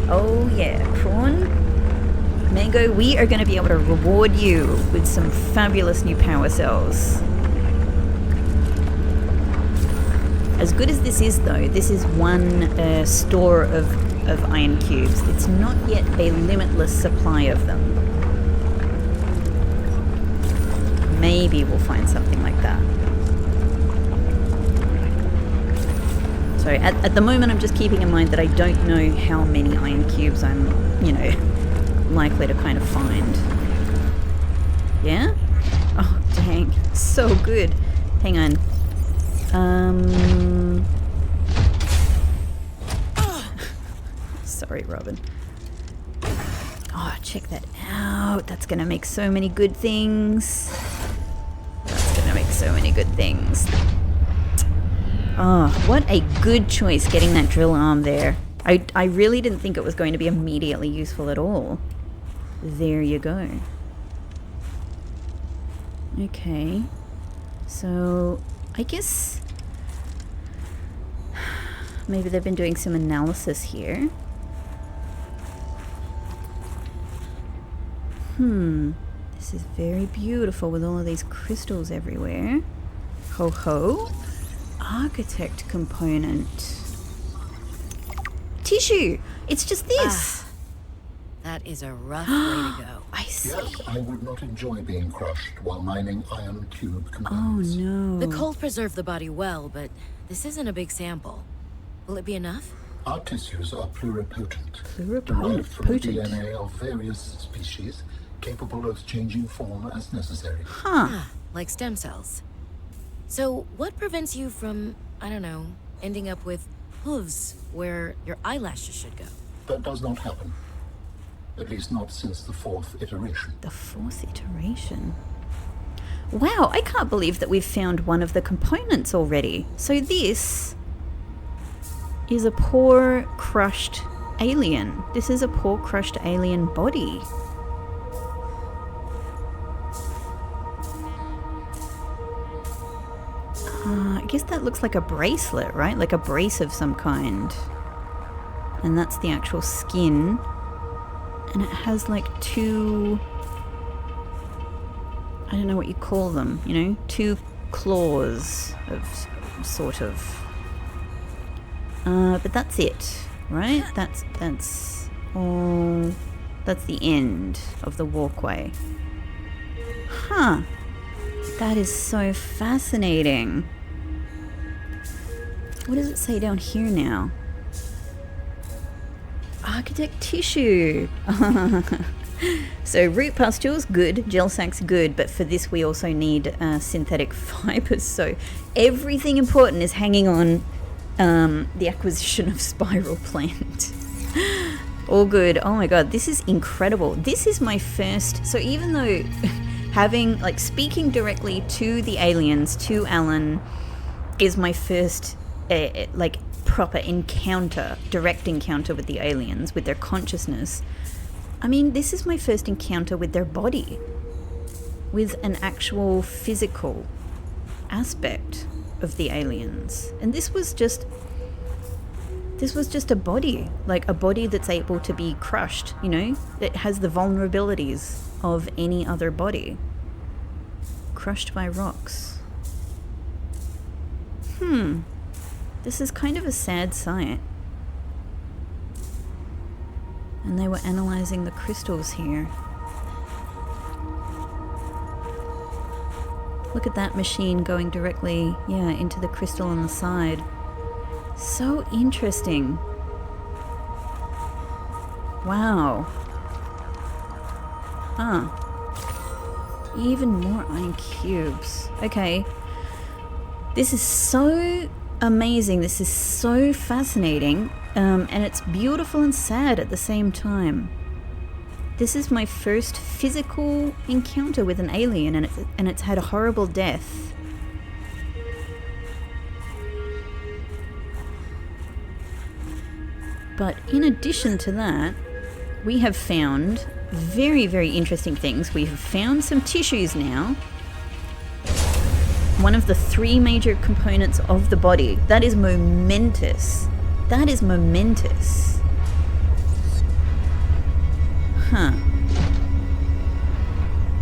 Oh yeah, Prawn. Mango, we are going to be able to reward you with some fabulous new power cells. As good as this is though, this is one store of iron cubes. It's not yet a limitless supply of them. Maybe we'll find something like that. So at the moment I'm just keeping in mind that I don't know how many iron cubes I'm, likely to kind of find. Yeah? Oh, dang. So good. Hang on. Sorry, Robin. Oh, check that out. That's gonna make so many good things. That's gonna make so many good things. Oh, what a good choice getting that drill arm there. I really didn't think it was going to be immediately useful at all. There you go. Okay. So, I guess maybe they've been doing some analysis here. This is very beautiful with all of these crystals everywhere. Ho ho. Architect component. Tissue! It's just this! That is a rough way to go. I see. Yes, I would not enjoy being crushed while mining iron cube components. Oh no. The cold preserved the body well, but this isn't a big sample. Will it be enough? Our tissues are pluripotent, Pluripotent. derived from the DNA of various species, capable of changing form as necessary. Huh. Like stem cells. So what prevents you from, I don't know, ending up with hooves where your eyelashes should go? That does not happen. At least not since the fourth iteration. The fourth iteration. Wow, I can't believe that we've found one of the components already. So this is a poor crushed alien. This is a poor crushed alien body. I guess that looks like a bracelet, right? Like a brace of some kind. And that's the actual skin. And it has like two... I don't know what you call them, two claws of sort of. But that's it, right? That's all. That's the end of the walkway. Huh. That is so fascinating. What does it say down here now? Architect tissue. So root pustules, good. Gel sacks, good. But for this we also need synthetic fibers. So everything important is hanging on the acquisition of spiral plant. All good. Oh my god, this is incredible. This is my first... So even though Having, like, speaking directly to the aliens, to Alan, is my first, like, proper encounter, direct encounter with the aliens, with their consciousness. I mean, this is my first encounter with their body, with an actual physical aspect of the aliens. And this was just a body, like a body that's able to be crushed, you know? It has the vulnerabilities of any other body. Crushed by rocks. This is kind of a sad sight. And they were analysing the crystals here. Look at that machine going directly, yeah, into the crystal on the side. So interesting. Wow. Huh. Even more iron cubes. Okay. This is so amazing. This is so fascinating. And it's beautiful and sad at the same time. This is my first physical encounter with an alien, and it's had a horrible death. But in addition to that, we have found very, very interesting things. We have found some tissues now. One of the 3 major components of the body. That is momentous. That is momentous. Huh.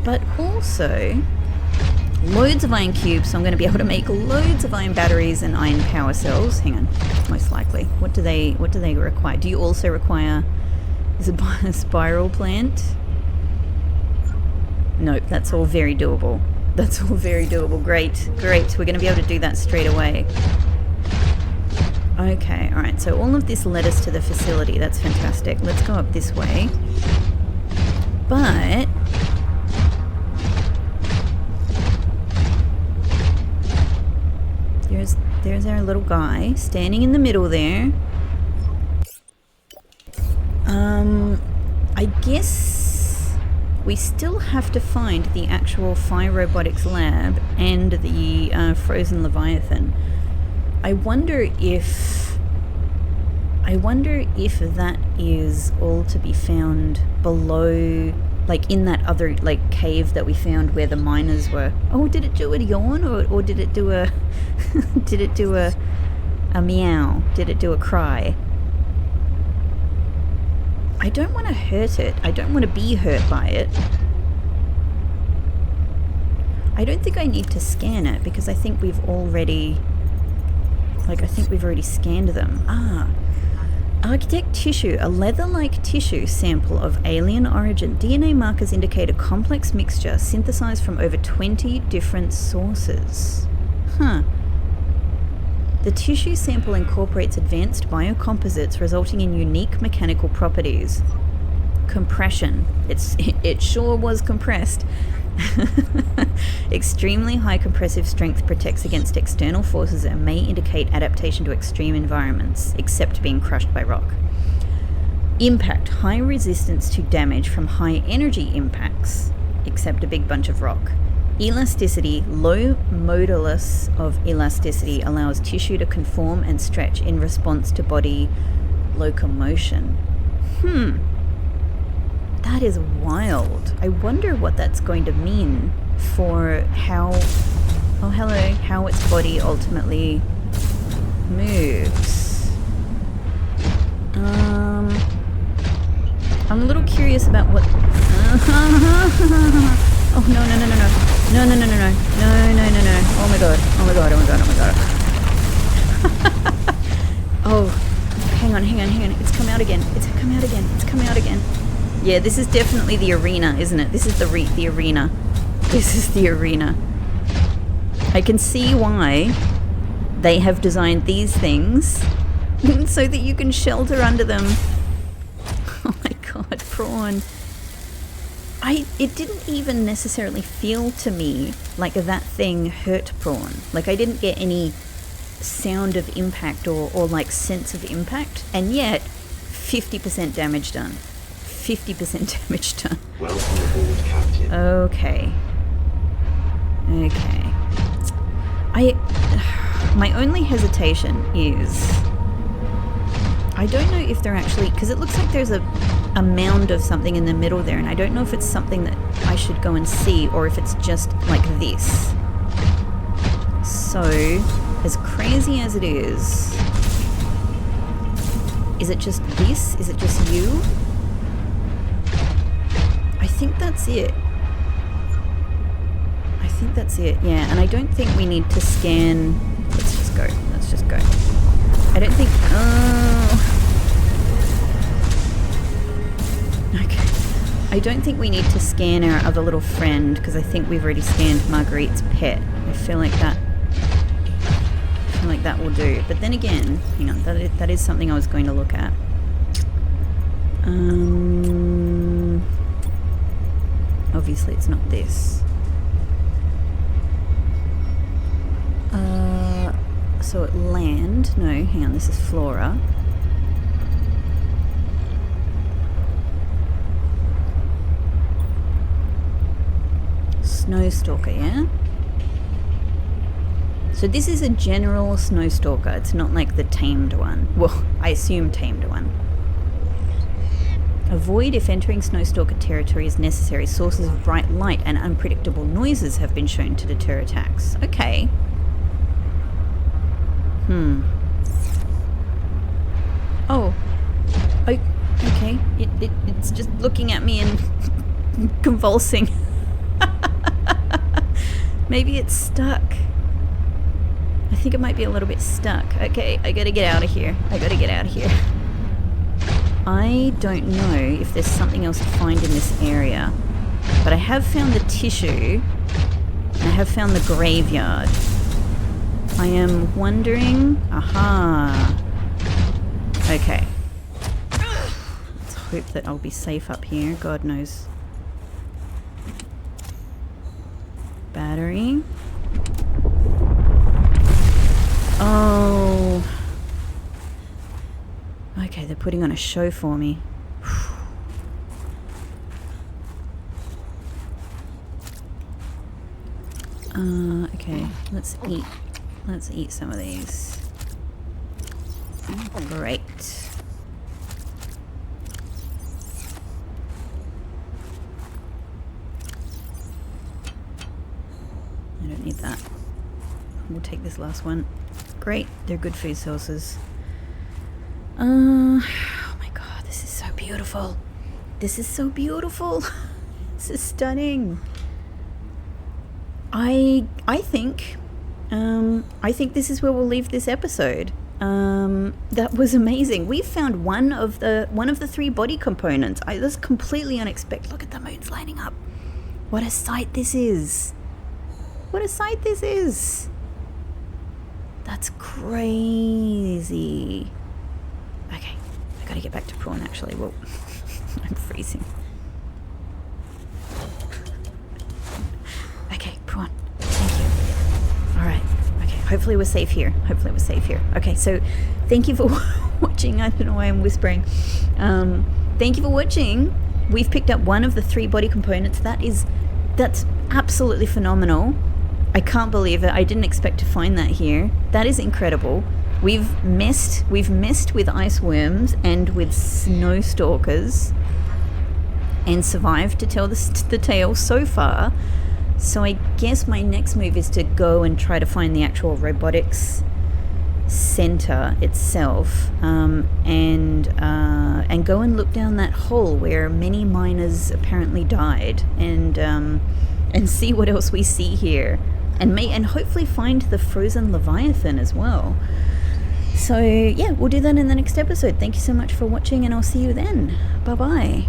But also, loads of iron cubes, so I'm going to be able to make loads of iron batteries and iron power cells. Hang on, most likely. What do they require? Do you also require a spiral plant? Nope, that's all very doable. That's all very doable. Great, great. We're going to be able to do that straight away. Okay, alright, so all of this led us to the facility. That's fantastic. Let's go up this way. But there's our little guy standing in the middle there. I guess we still have to find the actual Phi Robotics lab and the frozen Leviathan. I wonder if that is all to be found below, like in that other like cave that we found where the miners were. Oh, did it do a yawn or did it do a did it do a meow? Did it do a cry? I don't want to hurt it. I don't want to be hurt by it. I don't think I need to scan it because I think we've already scanned them. Architect tissue, a leather-like tissue sample of alien origin. DNA markers indicate a complex mixture synthesized from over 20 different sources. Huh. The tissue sample incorporates advanced biocomposites resulting in unique mechanical properties. Compression. It sure was compressed. Extremely high compressive strength protects against external forces and may indicate adaptation to extreme environments, except being crushed by rock. Impact. High resistance to damage from high energy impacts, except a big bunch of rock. Elasticity. Low modulus of elasticity allows tissue to conform and stretch in response to body locomotion. That is wild. I wonder what that's going to mean for how its body ultimately moves. I'm a little curious about what... Oh, no. No. Oh my god. Oh, hang on. It's come out again. Yeah, this is definitely the arena, isn't it? This is the arena. This is the arena. I can see why they have designed these things so that you can shelter under them. Oh my god, prawn. It didn't even necessarily feel to me like that thing hurt prawn. Like I didn't get any sound of impact or like sense of impact, and yet 50% damage done. 50% damage done. Welcome aboard, Captain. Okay. Okay. My only hesitation is I don't know if they're actually, because it looks like there's a mound of something in the middle there, and I don't know if it's something that I should go and see or if it's just like this. So, as crazy as it is it just this? Is it just you? I think that's it. I think that's it, yeah. And I don't think we need to scan. Let's just go. Let's just go. I don't think. Okay. I don't think we need to scan our other little friend because I think we've already scanned Marguerite's pet. I feel like that. Like that will do. But then again, hang on, that is something I was going to look at. Obviously it's not this. So at land, no, hang on, this is Flora. Snowstalker, yeah? So this is a general snowstalker. It's not like the tamed one. Well, I assume tamed one. Avoid if entering snowstalker territory is necessary. Sources of bright light and unpredictable noises have been shown to deter attacks. Okay. Oh. Okay. It's just looking at me and convulsing. Maybe it's stuck. I think it might be a little bit stuck. Okay, I gotta get out of here. I don't know if there's something else to find in this area, but I have found the tissue, and I have found the graveyard. I am wondering... Aha! Okay. Let's hope that I'll be safe up here. God knows. Battery. Oh. Okay, they're putting on a show for me. Okay, let's eat. Let's eat some of these. Great. I don't need that. We'll take this last one. Great, they're good food sources. Oh my god, this is so beautiful. This is so beautiful. This is stunning. I think this is where we'll leave this episode. That was amazing. We found one of the 3 body components. That's completely unexpected. Look at the moons lining up. What a sight this is. What a sight this is. That's crazy. Okay, I gotta get back to prawn actually. Whoa, I'm freezing. Okay, prawn. Thank you. Alright, okay, hopefully we're safe here. Okay, so thank you for watching. I don't know why I'm whispering. Thank you for watching. We've picked up one of the 3 body components. That's absolutely phenomenal. I can't believe it. I didn't expect to find that here. That is incredible. We've messed with ice worms and with snow stalkers and survived to tell the tale so far. So I guess my next move is to go and try to find the actual robotics center itself, and go and look down that hole where many miners apparently died, and see what else we see here. And hopefully find the frozen Leviathan as well. So yeah, we'll do that in the next episode. Thank you so much for watching, and I'll see you then. Bye bye.